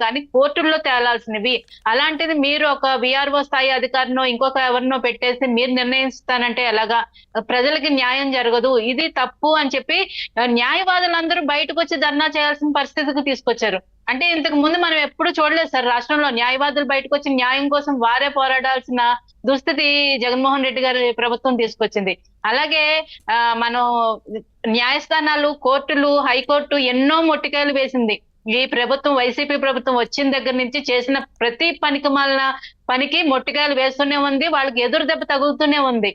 కానీ కోర్టుల్లో తేలాల్సినవి. అలాంటిది మీరు ఒక విఆర్ఓ స్థాయి అధికారినో ఇంకొక ఎవరినో పెట్టేసి మీరు నిర్ణయిస్తానంటే ఎలాగా? ప్రజలకి న్యాయం జరగదు, ఇది తప్పు అని చెప్పి న్యాయవాదులందరూ బయటకు వచ్చి ధర్నా చేయాల్సిన పరిస్థితికి తీసుకొచ్చారు. అంటే ఇంతకు ముందు మనం ఎప్పుడు చూడలేదు సార్ రాష్ట్రంలో న్యాయవాదులు బయటకు వచ్చి న్యాయం కోసం వారే పోరాడాల్సిన దుస్థితి జగన్మోహన్ రెడ్డి గారి ప్రభుత్వం తీసుకొచ్చింది. అలాగే మనం న్యాయస్థానాలు, కోర్టులు, హైకోర్టు ఎన్నో మొట్టికాయలు వేసింది. ఈ ప్రభుత్వం, వైసీపీ ప్రభుత్వం వచ్చిన దగ్గర నుంచి చేసిన ప్రతి పనికిమాలిన పనికి మొట్టికాయలు వేస్తూనే ఉంది, వాళ్ళకి ఎదురు దెబ్బ తగులుతూనే ఉంది.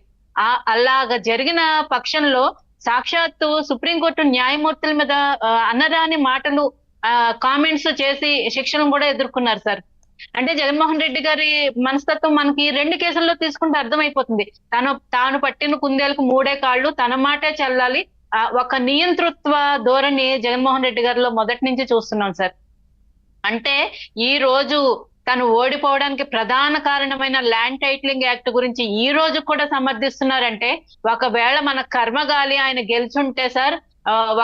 అలాగా జరిగిన పక్షంలో సాక్షాత్తు సుప్రీంకోర్టు న్యాయమూర్తుల మీద అనరాని మాటలు, కామెంట్స్ చేసి శిక్షలను కూడా ఎదుర్కొన్నారు సార్. అంటే జగన్మోహన్ రెడ్డి గారి మనస్తత్వం మనకి 2 కేసుల్లో తీసుకుంటే అర్థమైపోతుంది. తాను పట్టిన కుందేలకు 3 కాళ్ళు, తన మాటే చెల్లాలి. ఒక నియంతృత్వ ధోరణి జగన్మోహన్ రెడ్డి గారిలో మొదటి నుంచి చూస్తున్నాం సార్. అంటే ఈ రోజు తను ఓడిపోవడానికి ప్రధాన కారణమైన ల్యాండ్ టైటిలింగ్ యాక్ట్ గురించి ఈ రోజు కూడా సమర్థిస్తున్నారంటే, ఒకవేళ మన కర్మగాలి ఆయన గెలుచుంటే సార్,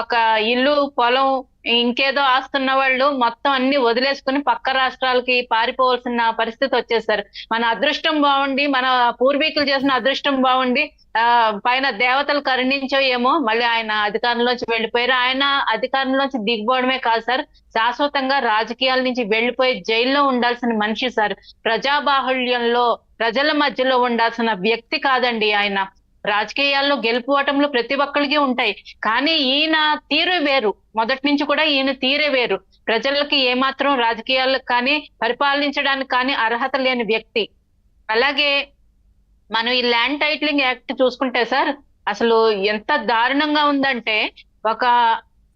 ఒక ఇల్లు, పొలం, ఇంకేదో ఆస్తున్న వాళ్ళు మొత్తం అన్ని వదిలేసుకుని పక్క రాష్ట్రాలకి పారిపోవాల్సిన పరిస్థితి వచ్చేసారు. మన అదృష్టం బాగుండి, మన పూర్వీకులు చేసిన అదృష్టం బాగుండి పైన దేవతలు కరుణించో ఏమో మళ్ళీ ఆయన అధికారంలోంచి వెళ్ళిపోయారు. ఆయన అధికారంలోంచి దిగిపోవడమే కాదు సార్, శాశ్వతంగా రాజకీయాల నుంచి వెళ్ళిపోయి జైల్లో ఉండాల్సిన మనిషి సార్. ప్రజాబాహుళ్యంలో ప్రజల మధ్యలో ఉండాల్సిన వ్యక్తి కాదండి ఆయన. రాజకీయాల్లో గెలుపువటంలో ప్రతి ఒక్కరికి ఉంటాయి, కానీ ఈయన తీరు వేరు. మొదటి నుంచి కూడా ఈయన తీరే వేరు. ప్రజలకి ఏమాత్రం రాజకీయాలకు కానీ పరిపాలించడానికి కానీ అర్హత లేని వ్యక్తి. అలాగే మనం ఈ ల్యాండ్ టైటిలింగ్ యాక్ట్ చూసుకుంటే సార్, అసలు ఎంత దారుణంగా ఉందంటే, ఒక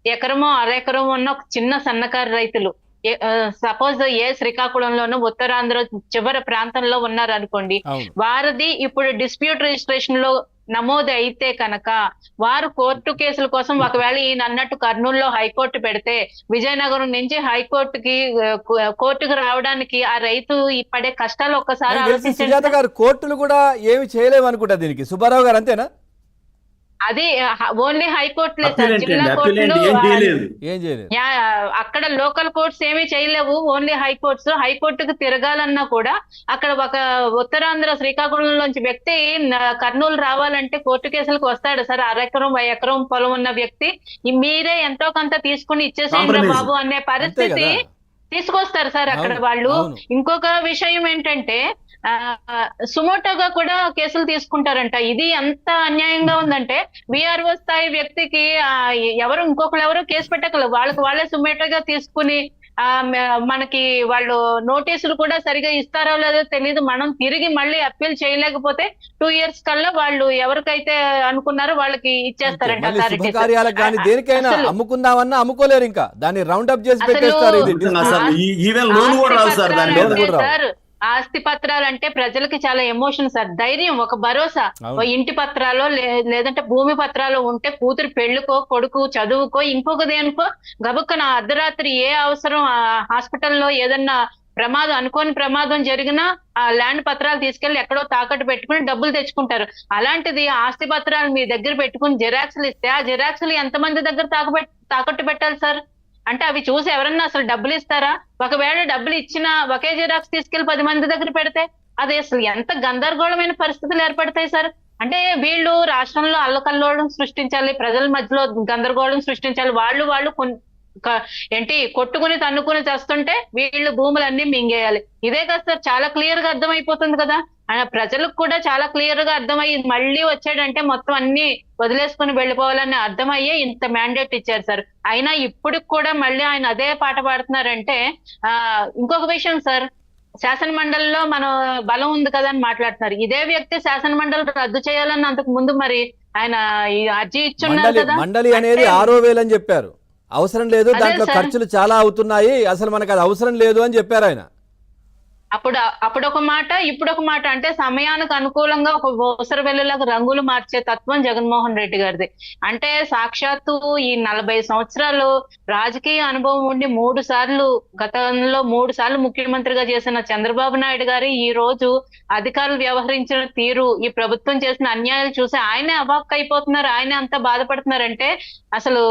ఎకరమో అరెకరమో ఉన్న ఒక చిన్న సన్నకారు రైతులు, సపోజ్ శ్రీకాకుళంలోనూ ఉత్తరాంధ్ర చివరి ప్రాంతంలో ఉన్నారు అనుకోండి, వారిది ఇప్పుడు డిస్ప్యూట్ రిజిస్ట్రేషన్ లో నమోదు అయితే కనుక వారు కోర్టు కేసుల కోసం, ఒకవేళ ఈయన అన్నట్టు కర్నూలులో హైకోర్టు పెడితే, విజయనగరం నుంచి హైకోర్టుకి కోర్టుకు రావడానికి ఆ రైతు పడే కష్టాలు ఒక్కసారి ఆలోచించండి. కోర్టులు కూడా ఏమి చేయలేము అనుకుంటా దీనికి, సుబ్బారావు గారు అంతేనా? అది ఓన్లీ హైకోర్టులే సార్, జిల్లా కోర్టులు అక్కడ లోకల్ కోర్ట్స్ ఏమీ చేయలేవు, ఓన్లీ హైకోర్ట్స్. హైకోర్టుకు తిరగాలన్నా కూడా అక్కడ ఒక ఉత్తరాంధ్ర శ్రీకాకుళంలోంచి వ్యక్తి కర్నూలు రావాలంటే కోర్టు కేసులకు వస్తాడు సార్. అరెకరం ఎకరం పొలం ఉన్న వ్యక్తి మీరే ఎంతో కొంత తీసుకుని ఇచ్చేసేయండి బాబు అనే పరిస్థితి తీసుకొస్తారు సార్ అక్కడ వాళ్ళు. ఇంకొక విషయం ఏంటంటే, సుమోటోగా కూడా కేసులు తీసుకుంటారంట. ఇది ఎంత అన్యాయంగా ఉందంటే, విఆర్ఓ స్థాయి వ్యక్తికి ఇంకొకరు ఎవరు కేసు పెట్టగలరు, వాళ్ళే సుమోటోగా తీసుకుని మనకి వాళ్ళు నోటీసులు కూడా సరిగా ఇస్తారో లేదో తెలియదు. మనం తిరిగి మళ్ళీ అప్పీల్ చేయలేకపోతే 2 years కల్లా వాళ్ళు ఎవరికైతే అనుకున్నారో వాళ్ళకి ఇచ్చేస్తారంట. దేనికైనా అమ్ముకుందామన్నా అమ్ముకోలేరు, ఇంకా దాన్ని రౌండ్ అప్ చేసి పెట్టేస్తారు. ఆస్తి పత్రాలు అంటే ప్రజలకి చాలా ఎమోషన్ సార్, ధైర్యం, ఒక భరోసా. ఇంటి పత్రాలు లేదంటే భూమి పత్రాలు ఉంటే కూతురు పెళ్లికో, కొడుకు చదువుకో, ఇంకొక దేనికో గబుక్కన అర్ధరాత్రి ఏ అవసరం, హాస్పిటల్లో ఏదన్నా ప్రమాదం, అనుకోని ప్రమాదం జరిగినా ఆ ల్యాండ్ పత్రాలు తీసుకెళ్లి ఎక్కడో తాకట్టు పెట్టుకుని డబ్బులు తెచ్చుకుంటారు. అలాంటిది ఆస్తి పత్రాలు మీ దగ్గర పెట్టుకుని జిరాక్స్లు ఇస్తే, ఆ జిరాక్స్లు ఎంతమంది దగ్గర తాకట్టు పెట్టాలి సార్? అంటే అవి చూసి ఎవరన్నా అసలు డబ్బులు ఇస్తారా? ఒకవేళ డబ్బులు ఇచ్చినా ఒకే జిరాక్స్ తీసుకెళ్లి 10 మంది దగ్గర పెడితే అది అసలు ఎంత గందరగోళమైన పరిస్థితులు ఏర్పడతాయి సార్. అంటే వీళ్ళు రాష్ట్రంలో అల్లకల్లోళం సృష్టించాలి, ప్రజల మధ్యలో గందరగోళం సృష్టించాలి. వాళ్ళు కొట్టుకుని తన్నుకుని చేస్తుంటే వీళ్ళు భూములన్నీ మింగేయాలి. ఇదే కదా సార్, చాలా క్లియర్ గా అర్థమైపోతుంది కదా. ప్రజలకు కూడా చాలా క్లియర్ గా అర్థమయ్యి మళ్ళీ వచ్చాడంటే మొత్తం అన్ని వదిలేసుకుని వెళ్ళిపోవాలని అర్థమయ్యే ఇంత మ్యాండేట్ ఇచ్చారు సార్. అయినా ఇప్పుడు కూడా మళ్ళీ ఆయన అదే పాట పాడుతున్నారంటే, ఇంకొక విషయం సార్, శాసన మండలిలో మన బలం ఉంది కదా అని మాట్లాడుతున్నారు. ఇదే వ్యక్తి శాసన మండలి రద్దు చేయాలని అంతకు ముందు మరి ఆయన అర్జీ ఇచ్చున్నారు కదా. మండలి అనేది 6,000 అని చెప్పారు, అవసరం లేదు, దాంట్లో ఖర్చులు చాలా అవుతున్నాయి, అసలు మనకు అది అవసరం లేదు అని చెప్పారు ఆయన. అప్పుడు ఒక మాట, ఇప్పుడు ఒక మాట. అంటే సమయానికి అనుకూలంగా ఒక ఓసర వెల్లులకు రంగులు మార్చే తత్వం జగన్మోహన్ రెడ్డి గారిది. అంటే సాక్షాత్తు ఈ 40 సంవత్సరాలు రాజకీయ అనుభవం ఉండి గతంలో 3 సార్లు ముఖ్యమంత్రిగా చేసిన చంద్రబాబు నాయుడు గారి ఈ రోజు అధికారులు వ్యవహరించిన తీరు, ఈ ప్రభుత్వం చేసిన అన్యాయాలు చూసి ఆయనే అవాక్ అయిపోతున్నారు, ఆయనే అంతా బాధపడుతున్నారంటే అసలు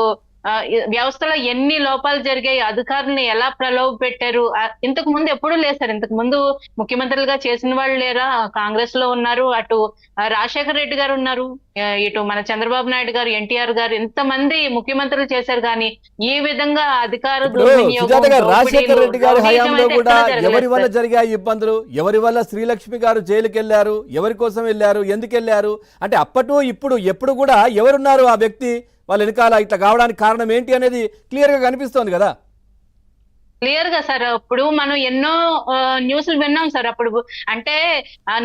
వ్యవస్థలో ఎన్ని లోపాలు జరిగాయి, అధికారులను ఎలా ప్రలోభ పెట్టారు. ఇంతకు ముందు ఎప్పుడూ లేదు సార్. ఇంతకు ముందు ముఖ్యమంత్రులుగా చేసిన వాళ్ళు లేరా? కాంగ్రెస్ లో ఉన్నారు, అటు రాజశేఖర రెడ్డి గారు ఉన్నారు, ఇటు మన చంద్రబాబు నాయుడు గారు, ఎన్టీఆర్ గారు, ఇంతమంది ముఖ్యమంత్రులు చేశారు. కానీ ఈ విధంగా అధికార ఇప్పుడు సుజాత గారు, రాజశేఖర రెడ్డి గారి హయాంలో కూడా ఎవరి వల్ల జరిగాయి ఇబ్బందులు, ఎవరి వల్ల శ్రీలక్ష్మి గారు జైలుకి వెళ్ళారు, ఎవరి కోసం వెళ్ళారు, ఎందుకు వెళ్ళారు అంటే అప్పటి ఇప్పుడు ఎప్పుడు కూడా ఎవరున్నారు ఆ వ్యక్తి, వాళ్ళ వెనకాల ఇట్లా కావడానికి కారణం ఏంటి అనేది క్లియర్ గా కనిపిస్తోంది కదా. క్లియర్ గా సార్, ఇప్పుడు మనం ఎన్నో న్యూస్లు విన్నాం సార్. అప్పుడు అంటే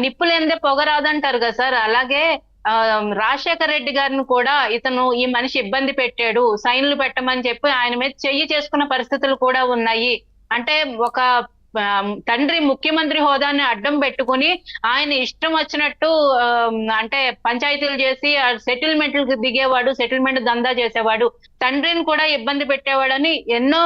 నిప్పు లేనిదే పొగ రాదంటారు కదా సార్. అలాగే రాజశేఖర రెడ్డి గారిని కూడా ఇతను ఈ మనిషి ఇబ్బంది పెట్టాడు, సైన్లు పెట్టమని చెప్పి ఆయన మీద చెయ్యి చేసుకున్న పరిస్థితులు కూడా ఉన్నాయి. అంటే ఒక తండ్రి ముఖ్యమంత్రి హోదాన్ని అడ్డం పెట్టుకుని ఆయన ఇష్టం వచ్చినట్టు అంటే పంచాయతీలు చేసి సెటిల్మెంట్లకు దిగేవాడు, సెటిల్మెంట్ దందా చేసేవాడు, తండ్రిని కూడా ఇబ్బంది పెట్టేవాడని ఎన్నో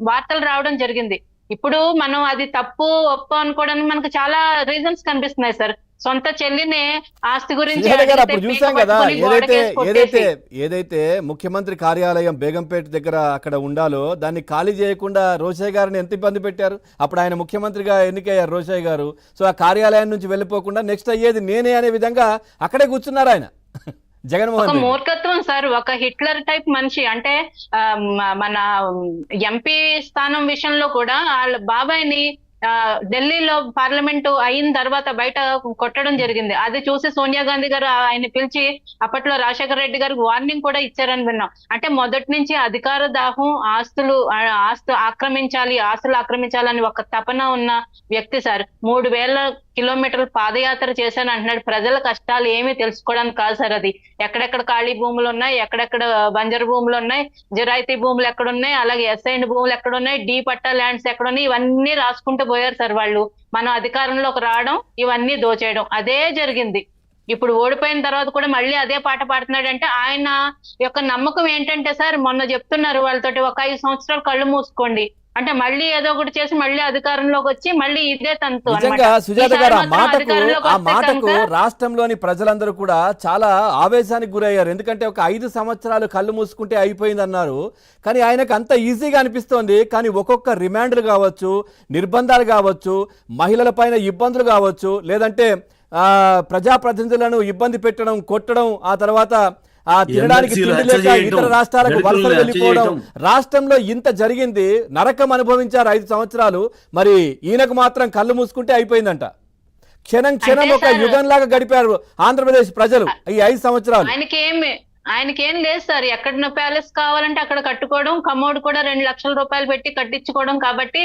వార్తలు రావడం జరిగింది. ఇప్పుడు మనం అది తప్పు ఒప్పు అనుకోవడానికి మనకు చాలా రీజన్స్ కనిపిస్తున్నాయి సార్. సొంత చెల్లినే ఆస్తి గురించి అప్పుడు చూసాం కదా, ఏదైతే ముఖ్యమంత్రి కార్యాలయం బేగంపేట దగ్గర అక్కడ ఉండాలో దాన్ని ఖాళీ చేయకుండా రోషయ్య గారిని ఎంత ఇబ్బంది పెట్టారు. అప్పుడు ఆయన ముఖ్యమంత్రిగా ఎన్నికయ్యారు రోషయ్య గారు. సో ఆ కార్యాలయం నుంచి వెళ్ళిపోకుండా నెక్స్ట్ అయ్యేది నేనే అనే విధంగా అక్కడే కూర్చున్నారు ఆయన. జగన్మోహన్ రెడ్డి మూర్ఖత్వం సార్, ఒక హిట్లర్ టైప్ మనిషి. అంటే మన ఎంపీ స్థానం విషయంలో కూడా వాళ్ళ బాబాయ్ని ఢిల్లీలో పార్లమెంటు అయిన తర్వాత బయట కొట్టడం జరిగింది. అది చూసి సోనియా గాంధీ గారు ఆయన పిలిచి అప్పట్లో రాజశేఖర రెడ్డి గారికి వార్నింగ్ కూడా ఇచ్చారని విన్నాం. అంటే మొదటి నుంచి అధికార దాహం, ఆస్తులు ఆక్రమించాలని ఒక తపన ఉన్న వ్యక్తి సార్. 3000 కిలోమీటర్లు పాదయాత్ర చేశాను అంటున్నాడు. ప్రజల కష్టాలు ఏమీ తెలుసుకోవడానికి కాదు సార్. అది ఎక్కడెక్కడ ఖాళీ భూములు ఉన్నాయి, ఎక్కడెక్కడ బంజరు భూములు ఉన్నాయి, జిరాయితీ భూములు ఎక్కడున్నాయి, అలాగే ఎస్ఐన్ భూములు ఎక్కడున్నాయి, డి పట్టా ల్యాండ్స్ ఎక్కడున్నాయి, ఇవన్నీ రాసుకుంటూ పోయారు సార్ వాళ్ళు. మనం అధికారంలోకి రావడం, ఇవన్నీ దోచేయడం అదే జరిగింది. ఇప్పుడు ఓడిపోయిన తర్వాత కూడా మళ్ళీ అదే పాట పాడుతున్నాడంటే ఆయన యొక్క నమ్మకం ఏంటంటే సార్, మొన్న చెప్తున్నారు వాళ్ళతోటి ఒక 5 సంవత్సరాలు కళ్ళు మూసుకోండి అంటే మళ్ళీ ఏదో ఒకటి చేసి మళ్ళీ అధికారంలోకి వచ్చి మళ్ళీ ఇదే తంతు. నిజంగా సుజాత గారు, ఆ మాటకు రాష్ట్రంలోని ప్రజలందరూ కూడా చాలా ఆవేశానికి గురయ్యారు. ఎందుకంటే ఒక 5 సంవత్సరాలు కళ్ళు మూసుకుంటే అయిపోయింది అన్నారు. కానీ ఆయనకు అంత ఈజీగా అనిపిస్తోంది. కానీ ఒక్కొక్క రిమాండ్లు కావచ్చు, నిర్బంధాలు కావచ్చు, మహిళల పైన ఇబ్బందులు కావచ్చు, లేదంటే ప్రజాప్రతినిధులను ఇబ్బంది పెట్టడం, కొట్టడం, ఆ తర్వాత తినడానికి తిండి లేక ఇతర రాష్ట్రాలకు వలసలు వెళ్ళిపోవడం, రాష్ట్రంలో ఇంత జరిగింది. నరకం అనుభవించారు 5 సంవత్సరాలు. మరి ఈయనకు మాత్రం కళ్ళు మూసుకుంటే అయిపోయిందంట. క్షణం క్షణం ఒక యుగంలాగా గడిపారు ఆంధ్రప్రదేశ్ ప్రజలు ఈ 5 సంవత్సరాలు. ఆయనకేం లేదు సార్. ఎక్కడ ప్యాలెస్ కావాలంటే అక్కడ కట్టుకోవడం, కమోడ్ కూడా 2 లక్షల రూపాయలు పెట్టి కట్టించుకోవడం. కాబట్టి